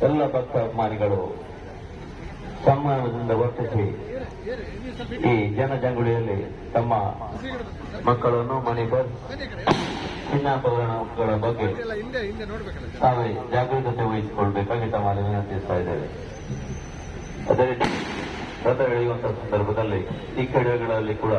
ಎಲ್ಲ ಭಕ್ತ ಅಭಿಮಾನಿಗಳು ಸಮ್ಮಾನದಿಂದ ವರ್ತಿಸಿ ಈ ಜನಜಂಗುಳಿಯಲ್ಲಿ ತಮ್ಮ ಮಕ್ಕಳನ್ನು ಮನೆ ಬಸ್ ಚಿನ್ನಾಭರಣಗಳ ಬಗ್ಗೆ ತಾವೇ ಜಾಗರೂಕತೆ ವಹಿಸಿಕೊಳ್ಬೇಕಾಗಿ ತಮ್ಮಲ್ಲಿ ವಿನಂತಿಸ್ತಾ ಇದ್ದೇವೆ. ಅದೇ ರೀತಿ ರಥ ಎಳೆಯುವಂತಹ ಸಂದರ್ಭದಲ್ಲಿ ಈ ಕಡೆಗಳಲ್ಲಿ ಕೂಡ